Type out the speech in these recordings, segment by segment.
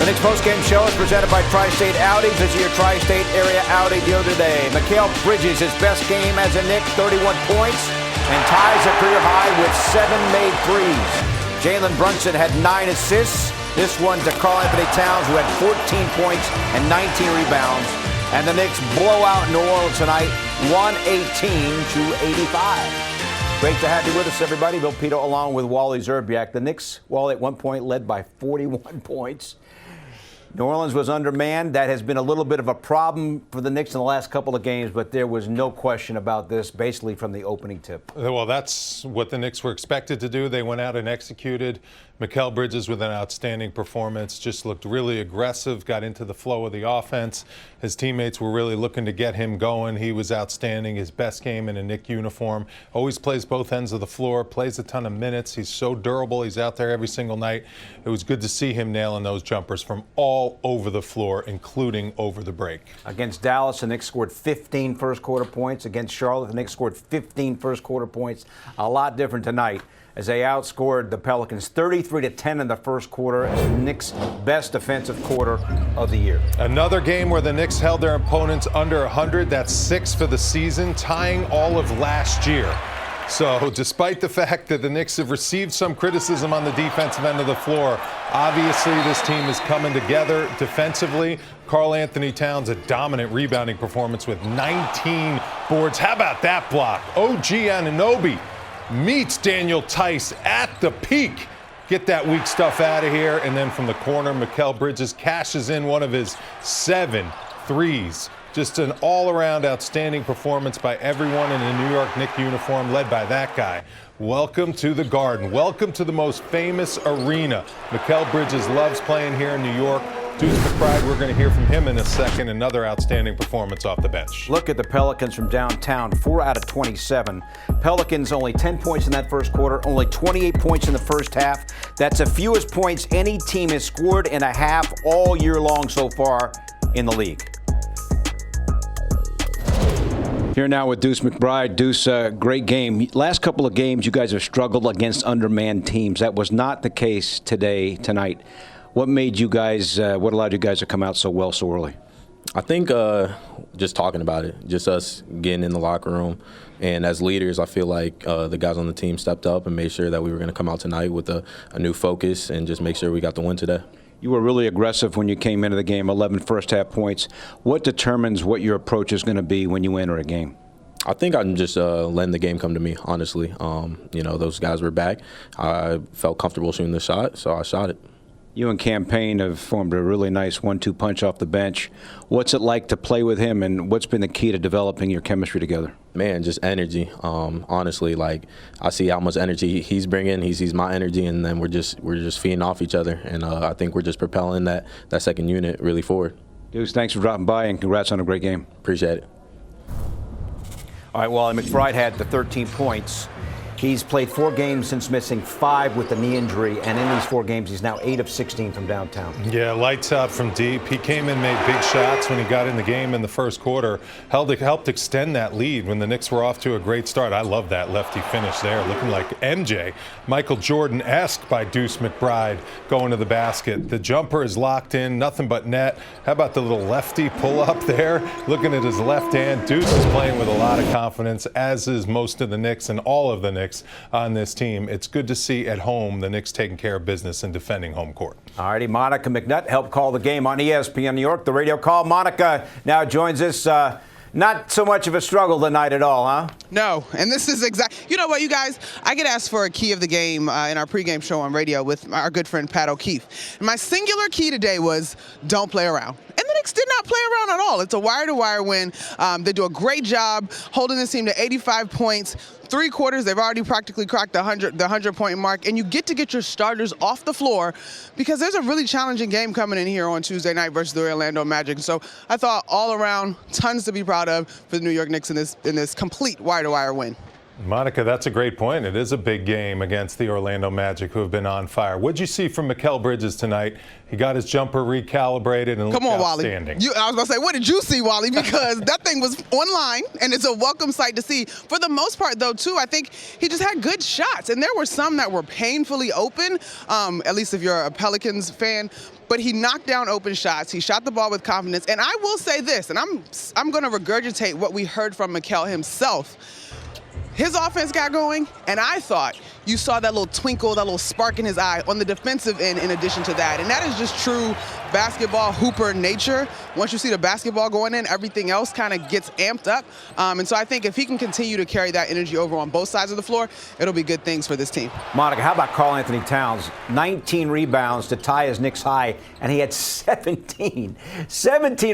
The Knicks postgame show is presented by Tri-State Audi. Visit your Tri-State area Audi dealer today. Mikal Bridges, his best game as a Knick, 31 points, and ties a career high with 7 made threes. Jalen Brunson had 9 assists. This one to Karl-Anthony Towns, who had 14 points and 19 rebounds. And the Knicks blow out New Orleans tonight, 118-85. Great to have you with us, everybody. Bill Pidto along with Wally Szczerbiak. The Knicks, Wally, at one point led by 41 points. New Orleans was undermanned. That has been a little bit of a problem for the Knicks in the last couple of games, but there was no question about this basically from the opening tip. Well, that's what the Knicks were expected to do. They went out and executed. Mikal Bridges with an outstanding performance, just looked really aggressive, got into the flow of the offense. His teammates were really looking to get him going. He was outstanding, his best game in a Knick uniform. Always plays both ends of the floor, plays a ton of minutes. He's so durable. He's out there every single night. It was good to see him nailing those jumpers from all over the floor, including over the break. Against Dallas, the Knicks scored 15 first-quarter points. Against Charlotte, the Knicks scored 15 first-quarter points. A lot different tonight, as they outscored the Pelicans 33-10 in the first quarter. As the Knicks' best defensive quarter of the year. Another game where the Knicks held their opponents under 100. That's 6 for the season, tying all of last year. So despite the fact that the Knicks have received some criticism on the defensive end of the floor, obviously this team is coming together defensively. Karl-Anthony Towns, a dominant rebounding performance with 19 boards. How about that block? OG Anunoby meets Daniel Tice at the peak. Get that weak stuff out of here. And then from the corner, Mikal Bridges cashes in one of his 7 threes. Just an all-around outstanding performance by everyone in a New York Knicks uniform, led by that guy. Welcome to the Garden. Welcome to the most famous arena. Mikal Bridges loves playing here in New York. Deuce McBride, we're going to hear from him in a second. Another outstanding performance off the bench. Look at the Pelicans from downtown, 4 out of 27. Pelicans only 10 points in that first quarter, only 28 points in the first half. That's the fewest points any team has scored in a half all year long so far in the league. Here now with Deuce McBride. Deuce, great game. Last couple of games, you guys have struggled against undermanned teams. That was not the case tonight. What made you guys, what allowed you guys to come out so well so early? I think just talking about it, just us getting in the locker room. And as leaders, I feel like the guys on the team stepped up and made sure that we were going to come out tonight with a new focus and just make sure we got the win today. You were really aggressive when you came into the game, 11 first-half points. What determines what your approach is going to be when you enter a game? I think I'm just letting the game come to me, honestly. Those guys were back. I felt comfortable shooting the shot, so I shot it. You and Cam Payne have formed a really nice 1-2 punch off the bench. What's it like to play with him, and what's been the key to developing your chemistry together? Man, just energy. Honestly, I see how much energy he's bringing. He sees my energy, and then we're just feeding off each other. And I think we're just propelling that second unit really forward. Deuce, thanks for dropping by, and congrats on a great game. Appreciate it. All right, Wally McBride had the 13 points. He's played 4 games since missing 5 with the knee injury, and in these 4 games, he's now 8 of 16 from downtown. Yeah, lights out from deep. He came in, made big shots when he got in the game in the first quarter. Helped extend that lead when the Knicks were off to a great start. I love that lefty finish there, looking like MJ. Michael Jordan-esque by Deuce McBride going to the basket. The jumper is locked in, nothing but net. How about the little lefty pull-up there? Looking at his left hand. Deuce is playing with a lot of confidence, as is most of the Knicks and all of the Knicks on this team. It's good to see at home the Knicks taking care of business and defending home court. All righty, Monica McNutt helped call the game on ESPN New York, the radio call. Monica now joins us. Not so much of a struggle tonight at all, huh? No, and this is you know what, you guys, I get asked for a key of the game in our pregame show on radio with our good friend Pat O'Keefe. And my singular key today was don't play around. And the Knicks did not play around at all. It's a wire-to-wire win. They do a great job holding this team to 85 points. 3 quarters, they've already practically cracked the 100-point mark, and you get your starters off the floor because there's a really challenging game coming in here on Tuesday night versus the Orlando Magic. So I thought all around, tons to be proud of for the New York Knicks in this complete wire-to-wire win. Monica, that's a great point. It is a big game against the Orlando Magic, who have been on fire. What'd you see from Mikal Bridges tonight? He got his jumper recalibrated and looked outstanding. Wally. I was going to say, what did you see, Wally? Because that thing was online, and it's a welcome sight to see. For the most part, though, too, I think he just had good shots. And there were some that were painfully open, at least if you're a Pelicans fan. But he knocked down open shots. He shot the ball with confidence. And I will say this, and I'm going to regurgitate what we heard from Mikal himself. His offense got going, and I thought you saw that little twinkle, that little spark in his eye on the defensive end in addition to that. And that is just true basketball hooper nature. Once you see the basketball going in, everything else kind of gets amped up. And so I think if he can continue to carry that energy over on both sides of the floor, it'll be good things for this team. Monica, how about Karl-Anthony Towns? 19 rebounds to tie his Knicks high, and he had 17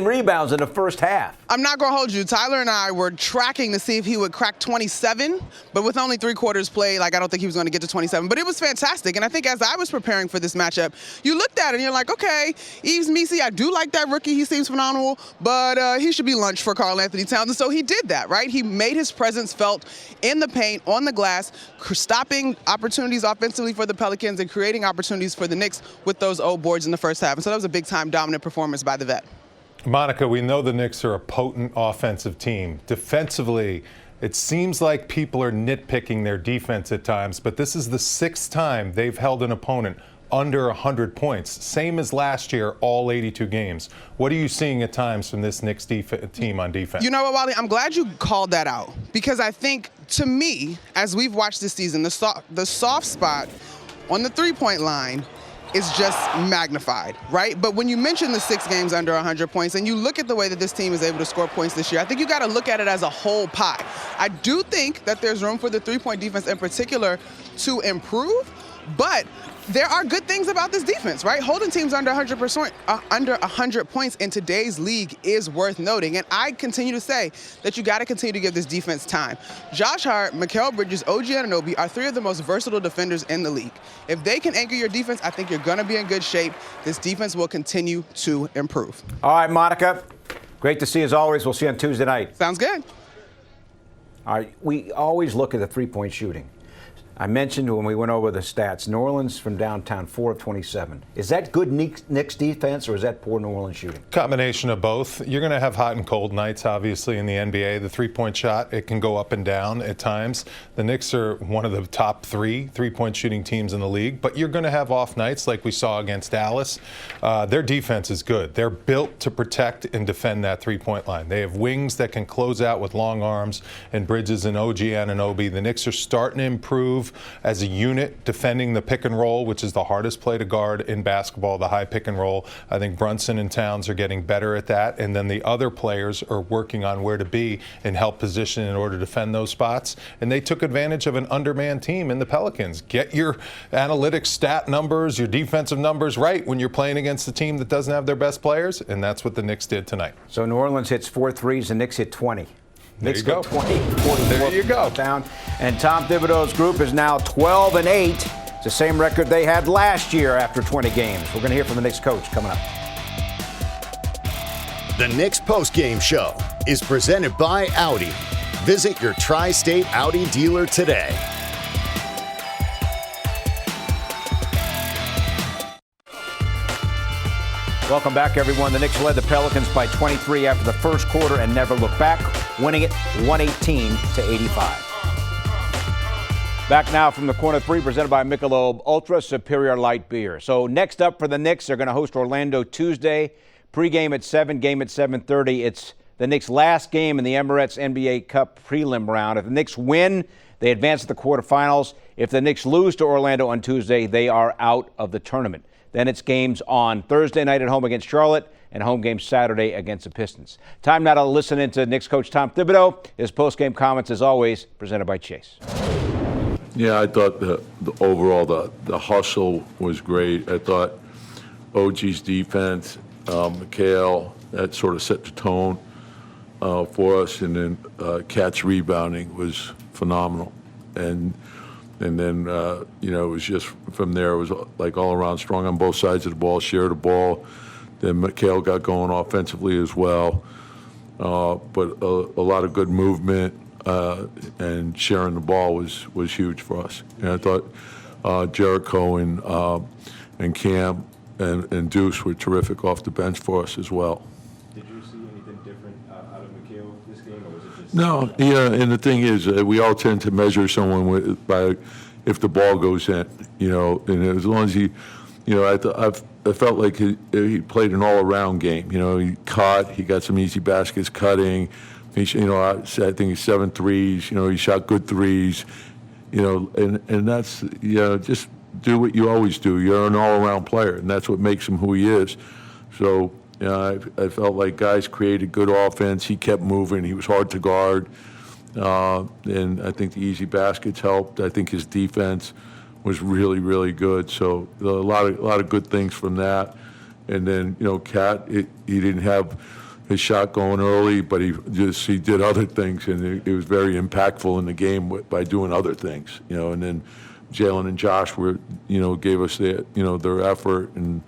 rebounds in the first half. I'm not going to hold you. Tyler and I were tracking to see if he would crack 27, but with only 3 quarters played, I don't think he was going to get to 27. But it was fantastic. And I think as I was preparing for this matchup, you looked at it and you're like, okay, Yves Missi, I do like that rookie. He seems phenomenal, but he should be lunch for Karl-Anthony Towns. And so he did that, right? He made his presence felt in the paint, on the glass, stopping opportunities offensively for the Pelicans and creating opportunities for the Knicks with those old boards in the first half. And so that was a big-time dominant performance by the vet. Monica, we know the Knicks are a potent offensive team. Defensively, it seems like people are nitpicking their defense at times, but this is the 6th time they've held an opponent under 100 points, same as last year, all 82 games. What are you seeing at times from this Knicks team on defense? You know what, Wally? I'm glad you called that out, because I think, to me, as we've watched this season, the soft spot on the three-point line is just magnified, right? But when you mention the 6 games under 100 points and you look at the way that this team is able to score points this year, I think you got to look at it as a whole pie. I do think that there's room for the three-point defense in particular to improve, but there are good things about this defense, right? Holding teams under 100 points in today's league is worth noting. And I continue to say that you got to continue to give this defense time. Josh Hart, Mikal Bridges, OG Anunoby are 3 of the most versatile defenders in the league. If they can anchor your defense, I think you're going to be in good shape. This defense will continue to improve. All right, Monica, great to see you as always. We'll see you on Tuesday night. Sounds good. All right, we always look at the three-point shooting. I mentioned when we went over the stats, New Orleans from downtown, 4 of 27. Is that good Knicks defense, or is that poor New Orleans shooting? Combination of both. You're going to have hot and cold nights, obviously, in the NBA. The three-point shot, it can go up and down at times. The Knicks are one of the top 3 three-point shooting teams in the league, but you're going to have off nights like we saw against Dallas. Their defense is good. They're built to protect and defend that three-point line. They have wings that can close out with long arms, and Bridges and OG Anunoby. The Knicks are starting to improve as a unit, defending the pick and roll, which is the hardest play to guard in basketball, the high pick and roll. I think Brunson and Towns are getting better at that, and then the other players are working on where to be in help position in order to defend those spots. And they took advantage of an undermanned team in the Pelicans. Get your analytics stat numbers, your defensive numbers right when you're playing against a team that doesn't have their best players, and that's what the Knicks did tonight. So New Orleans hits 4 threes, the Knicks hit 20. There you go. 20, 44 there you go. Down. And Tom Thibodeau's group is now 12-8. It's the same record they had last year after 20 games. We're going to hear from the Knicks coach coming up. The Knicks postgame show is presented by Audi. Visit your tri-state Audi dealer today. Welcome back, everyone. The Knicks led the Pelicans by 23 after the first quarter and never looked back, winning it 118-85. Back now from the corner 3, presented by Michelob Ultra Superior Light Beer. So next up for the Knicks, they're going to host Orlando Tuesday. Pre-game at 7, game at 7:30. It's the Knicks' last game in the Emirates NBA Cup prelim round. If the Knicks win, they advance to the quarterfinals. If the Knicks lose to Orlando on Tuesday, they are out of the tournament. Then it's games on Thursday night at home against Charlotte and home games Saturday against the Pistons. Time now to listen into Knicks coach Tom Thibodeau. His post-game comments, as always, presented by Chase. Yeah, I thought the overall the hustle was great. I thought OG's defense, Mikal, that sort of set the tone for us, and then Cat's rebounding was phenomenal. And then, it was just from there, it was like all around strong on both sides of the ball, share the ball. Then Mikal got going offensively as well. But a lot of good movement. and sharing the ball was huge for us. And I thought Jericho and Cam and Deuce were terrific off the bench for us as well. Did you see anything different out of McHale this game, or was it just? No, yeah, and the thing is, we all tend to measure someone by if the ball goes in, and as long as he, I felt like he played an all-around game. He caught, he got some easy baskets cutting. I think he's 7 threes. He shot good threes. And that's just do what you always do. You're an all-around player, and that's what makes him who he is. So I felt like guys created good offense. He kept moving. He was hard to guard, and I think the easy baskets helped. I think his defense was really, really good. So a lot of good things from that. And then Cat, he didn't have his shot going early, but he did other things, and it was very impactful in the game by doing other things. And then Jalen and Josh gave us their effort and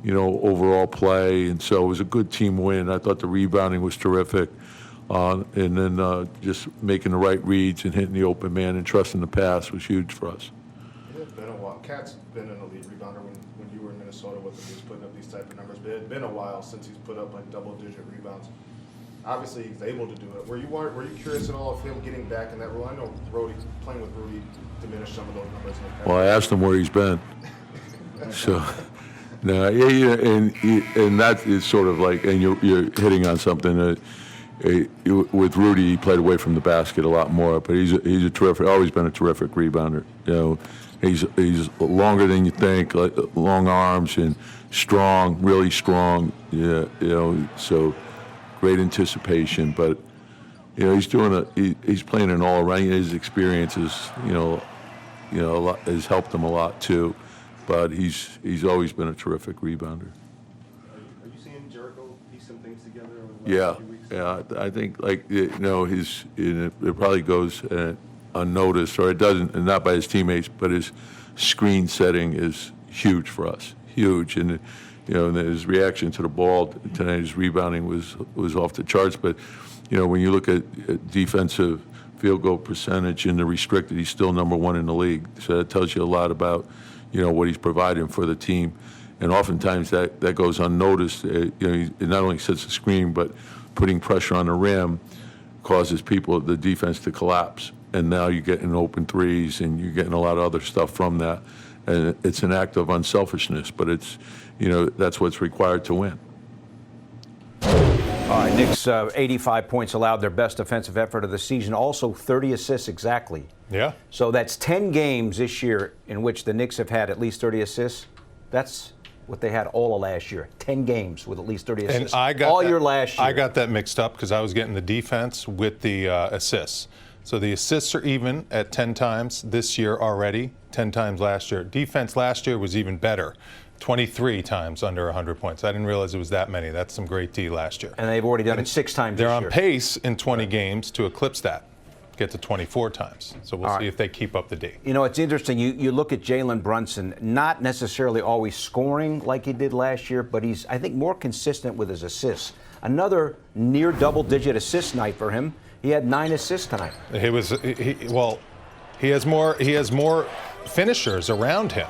overall play, and so it was a good team win. I thought the rebounding was terrific, and then just making the right reads and hitting the open man and trusting the pass was huge for us. It's been a while. Cat's been an elite rebounder when you were in Minnesota with him. He was putting up these type of numbers, but it's been a while since he's put up like double-digit rebounds. Obviously, he's able to do it. Were you curious at all of him getting back in that role? I know playing with Rudy diminished some of those numbers. Well, I asked him where he's been. So, no, and that is sort of like, and you're hitting on something. With Rudy, he played away from the basket a lot more, but he's a terrific, always been a terrific rebounder. He's longer than you think, like long arms and strong, really strong. So great anticipation, but he's playing an all around. His experiences, a lot, has helped him a lot too. But he's always been a terrific rebounder. Are you seeing Jericho piece some things together over the last few weeks? Yeah. I think it probably goes unnoticed, or it doesn't, and not by his teammates, but his screen setting is huge for us, huge, and his reaction to the ball tonight, his rebounding was off the charts. But when you look at defensive field goal percentage in the restricted, he's still number 1 in the league. So that tells you a lot about what he's providing for the team, and oftentimes that goes unnoticed. He not only sets the screen, but putting pressure on the rim causes the defense to collapse, and now you're getting open threes, and you're getting a lot of other stuff from that. And it's an act of unselfishness, but it's that's what's required to win. All right, Knicks 85 points allowed, their best offensive effort of the season, also 30 assists exactly. Yeah. So that's 10 games this year in which the Knicks have had at least 30 assists. That's what they had all of last year. 10 games with at least 30 assists. And I got all that, year last year. I got that mixed up because I was getting the defense with the assists. So the assists are even at 10 times this year already, 10 times last year. Defense last year was even better, 23 times under 100 points. I didn't realize it was that many. That's some great D last year. And they've already done it 6 times this year. They're on pace in 20 games to eclipse that, get to 24 times. So we'll see if they keep up the D. It's interesting. You look at Jalen Brunson, not necessarily always scoring like he did last year, but he's, I think, more consistent with his assists. Another near double-digit assist night for him. He had 9 assists tonight. He has more finishers around him,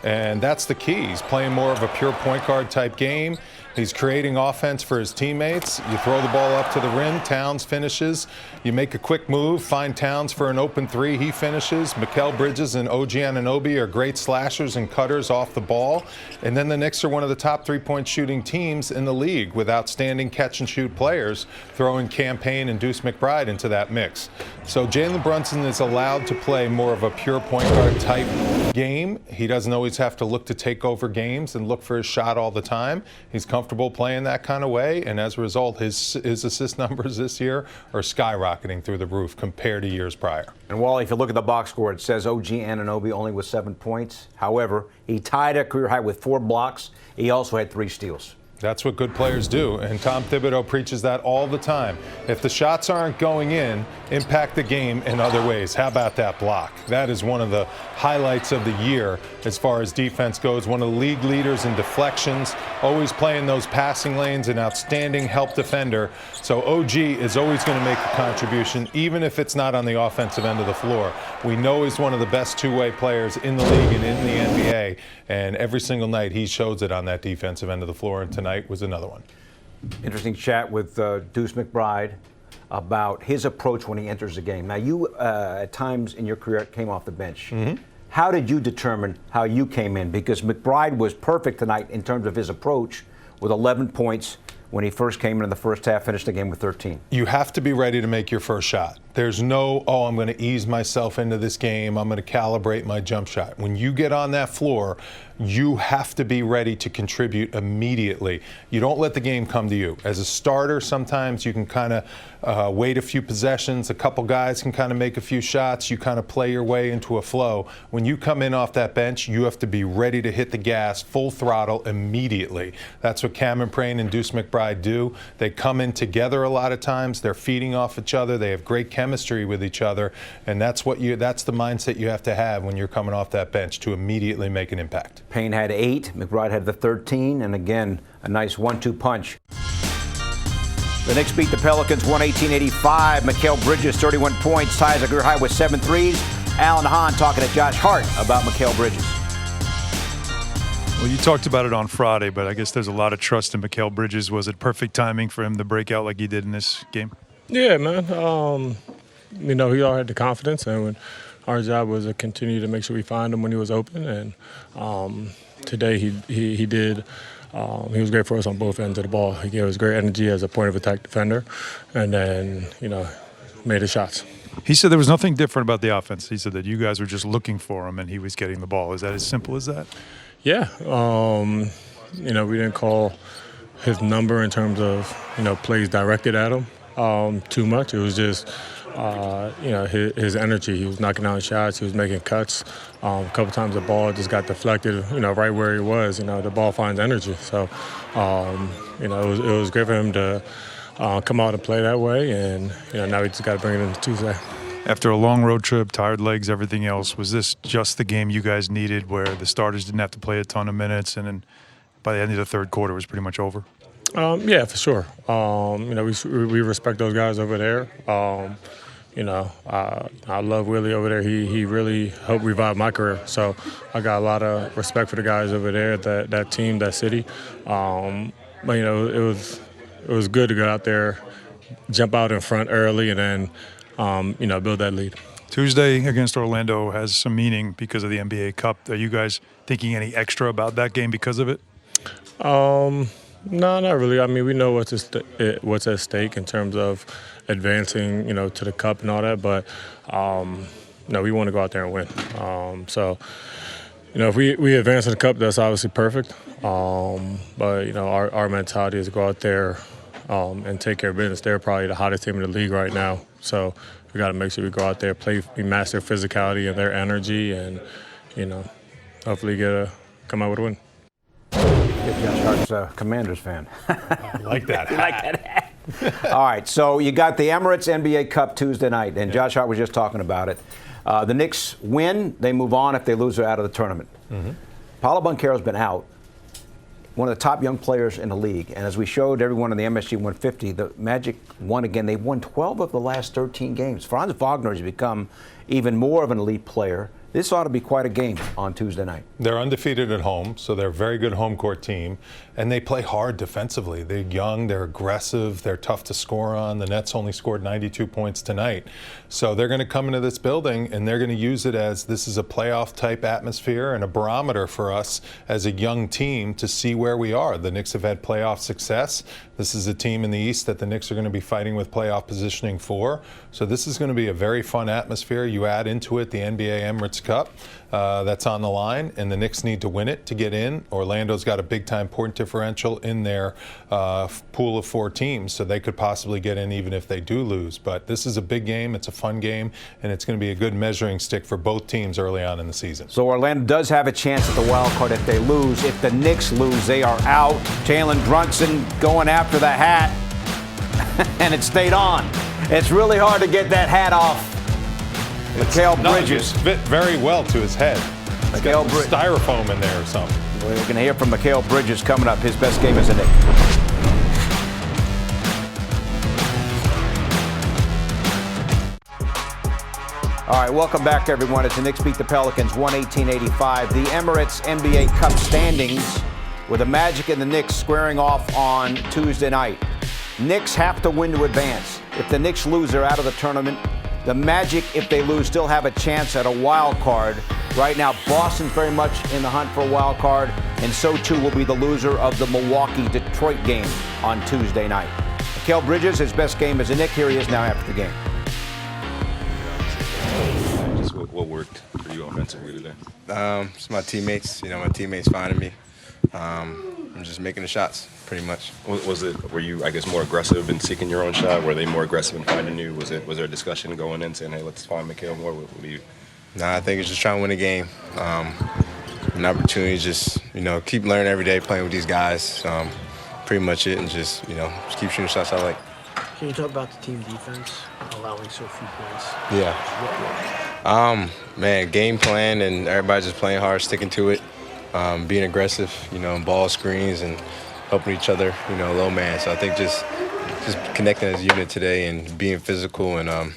and that's the key. He's playing more of a pure point guard type game. He's creating offense for his teammates. You throw the ball up to the rim, Towns finishes. You make a quick move, find Towns for an open 3, he finishes. Mikal Bridges and OG Anunoby are great slashers and cutters off the ball. And then the Knicks are one of the top 3-point shooting teams in the league with outstanding catch-and-shoot players, throwing Campaign and Deuce McBride into that mix. So Jalen Brunson is allowed to play more of a pure point guard type game. He doesn't always have to look to take over games and look for his shot all the time. He's comfortable playing that kind of way, and as a result, his assist numbers this year are skyrocketing through the roof compared to years prior. And Wally, if you look at the box score, it says OG Anunoby only with 7 points. However, he tied a career high with 4 blocks. He also had 3 steals. That's what good players do, and Tom Thibodeau preaches that all the time. If the shots aren't going in, impact the game in other ways. How about that block? That is one of the highlights of the year as far as defense goes. One of the league leaders in deflections, always playing those passing lanes, an outstanding help defender. So OG is always going to make a contribution, even if it's not on the offensive end of the floor. We know he's one of the best two-way players in the league and in the NBA, and every single night he shows it on that defensive end of the floor, and tonight was another one. Interesting chat with Deuce McBride about his approach when he enters the game. Now, you at times in your career came off the bench. Mm-hmm. How did you determine how you came in? Because McBride was perfect tonight in terms of his approach with 11 points when he first came in the first half, finished the game with 13. You have to be ready to make your first shot. There's no, I'm going to ease myself into this game. I'm going to calibrate my jump shot. When you get on that floor, you have to be ready to contribute immediately. You don't let the game come to you. As a starter, sometimes you can kind of wait a few possessions. A couple guys can kind of make a few shots. You kind of play your way into a flow. When you come in off that bench, you have to be ready to hit the gas full throttle immediately. That's what Cameron Prane and Deuce McBride do. They come in together a lot of times. They're feeding off each other. They have great chemistry with each other, and that's the mindset you have to have when you're coming off that bench to immediately make an impact. Payne had 8, McBride had the 13, and again, a nice 1-2 punch. The Knicks beat the Pelicans 118-85. Mikal Bridges, 31 points, ties a career high with 7 threes. Alan Hahn talking to Josh Hart about Mikal Bridges. Well, you talked about it on Friday, but I guess there's a lot of trust in Mikal Bridges. Was it perfect timing for him to break out like he did in this game? Yeah, man. He all had the confidence, and our job was to continue to make sure we find him when he was open. And today he did. He was great for us on both ends of the ball. He gave us great energy as a point of attack defender, and then made his shots. He said there was nothing different about the offense. He said that you guys were just looking for him, and he was getting the ball. Is that as simple as that? Yeah. We didn't call his number in terms of plays directed at him too much. It was just his energy. He was knocking down shots. He was making cuts. A couple times the ball just got deflected, right where he was. The ball finds energy. So, it was great for him to come out and play that way. And, now we just got to bring it into Tuesday. After a long road trip, tired legs, everything else, was this just the game you guys needed where the starters didn't have to play a ton of minutes and then by the end of the third quarter it was pretty much over? Yeah, for sure. We respect those guys over there. I love Willie over there. He really helped revive my career. So I got a lot of respect for the guys over there, that team, that city. But it was good to go out there, jump out in front early, and then build that lead. Tuesday against Orlando has some meaning because of the NBA Cup. Are you guys thinking any extra about that game because of it? No, not really. I mean, we know what's at stake in terms of advancing, to the Cup and all that. But we want to go out there and win. If we advance to the Cup, that's obviously perfect. But our mentality is to go out there and take care of business. They're probably the hottest team in the league right now. So we got to make sure we go out there, we master physicality and their energy, and hopefully come out with a win. Josh Hart's a Commanders fan. I like that. All right, so you got the Emirates NBA Cup Tuesday night, and Josh Hart was just talking about it. The Knicks win, they move on. If they lose, they're out of the tournament. Mm-hmm. Paolo Banchero's been out, one of the top young players in the league. And as we showed everyone in the MSG 150, the Magic won again. They've won 12 of the last 13 games. Franz Wagner has become even more of an elite player. This ought to be quite a game on Tuesday night. They're undefeated at home, so they're a very good home court team, and they play hard defensively. They're young, they're aggressive, they're tough to score on. The Nets only scored 92 points tonight. So they're going to come into this building, and they're going to use it as this is a playoff-type atmosphere and a barometer for us as a young team to see where we are. The Knicks have had playoff success. This is a team in the East that the Knicks are going to be fighting with playoff positioning for. So this is going to be a very fun atmosphere. You add into it the NBA Emirates Cup that's on the line, and the Knicks need to win it to get in. Orlando's got a big-time point differential in their pool of 4 teams, so they could possibly get in even if they do lose. But this is a big game. It's a fun game, and it's going to be a good measuring stick for both teams early on in the season. So Orlando does have a chance at the wild card if they lose. If the Knicks lose, they are out. Jalen Brunson going after the hat, and it stayed on. It's really hard to get that hat off. Mikal Bridges. It fit very well to his head. He's got styrofoam in there or something. We're going to hear from Mikal Bridges coming up. His best game as a Knick. All right, welcome back, everyone. As the Knicks beat the Pelicans 118-85. The Emirates NBA Cup standings with the Magic and the Knicks squaring off on Tuesday night. Knicks have to win to advance. If the Knicks lose, they're out of the tournament. The Magic, if they lose, still have a chance at a wild card. Right now, Boston's very much in the hunt for a wild card, and so too will be the loser of the Milwaukee-Detroit game on Tuesday night. Mikal Bridges, his best game as a Knick. Here he is now after the game. Just what worked for you offensively today? It's my teammates. My teammates finding me. I'm just making the shots, pretty much. Were you, I guess, more aggressive in seeking your own shot? Were they more aggressive in finding you? Was there a discussion going in saying, hey, let's find Mikal more? What do you? Nah, I think it's just trying to win a game. An opportunity to just, keep learning every day, playing with these guys. Pretty much it, and just keep shooting shots I like. Can you talk about the team defense allowing so few points? Yeah. Man, game plan and everybody just playing hard, sticking to it. Being aggressive, ball screens and helping each other, low man. So I think just connecting as a unit today and being physical and,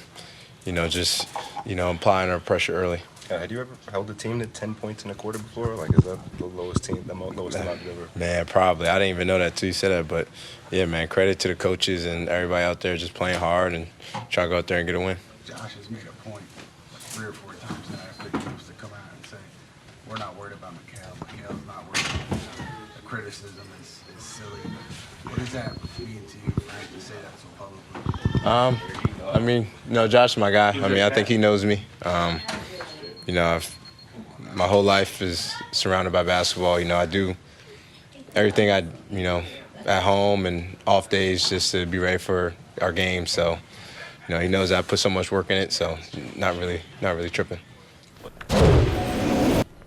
just applying our pressure early. Had you ever held a team to 10 points in a quarter before? Is that the lowest amount you ever? Man, probably. I didn't even know that until you said that. But, yeah, man, credit to the coaches and everybody out there just playing hard and trying to go out there and get a win. Josh has made a point 3 or 4 times now after games to come out and say, we're not worried about Mikal. Mikal's not worried about the criticism is silly. What does that mean to you, Frank, to say that so publicly? Josh is my guy. I think he knows me. My whole life is surrounded by basketball. I do everything at home and off days just to be ready for our game. So, he knows I put so much work in it. So, not really tripping.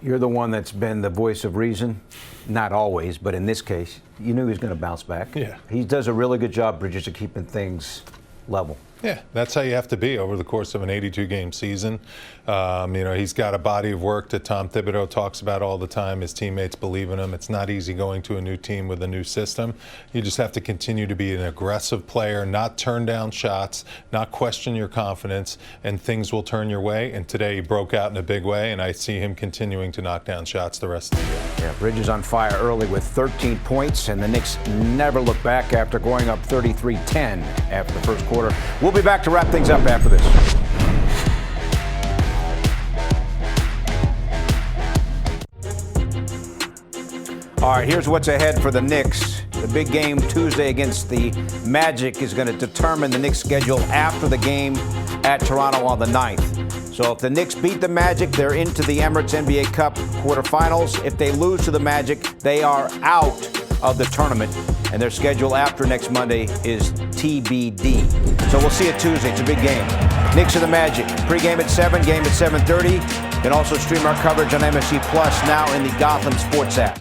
You're the one that's been the voice of reason. Not always, but in this case, you knew he was going to bounce back. Yeah. He does a really good job, Bridges, of keeping things level. Yeah, that's how you have to be over the course of an 82-game season. He's got a body of work that Tom Thibodeau talks about all the time. His teammates believe in him. It's not easy going to a new team with a new system. You just have to continue to be an aggressive player, not turn down shots, not question your confidence, and things will turn your way. And today he broke out in a big way, and I see him continuing to knock down shots the rest of the year. Yeah, Bridges on fire early with 13 points, and the Knicks never look back after going up 33-10 after the first quarter. We'll be back to wrap things up after this. All right, here's what's ahead for the Knicks. The big game Tuesday against the Magic is going to determine the Knicks' schedule after the game at Toronto on the 9th. So if the Knicks beat the Magic, they're into the Emirates NBA Cup quarterfinals. If they lose to the Magic, they are out of the tournament, and their schedule after next Monday is TBD. So we'll see it Tuesday. It's a big game. Knicks and the Magic. Pre-game at 7, game at 7:30. You can also stream our coverage on MSG Plus now in the Gotham Sports app.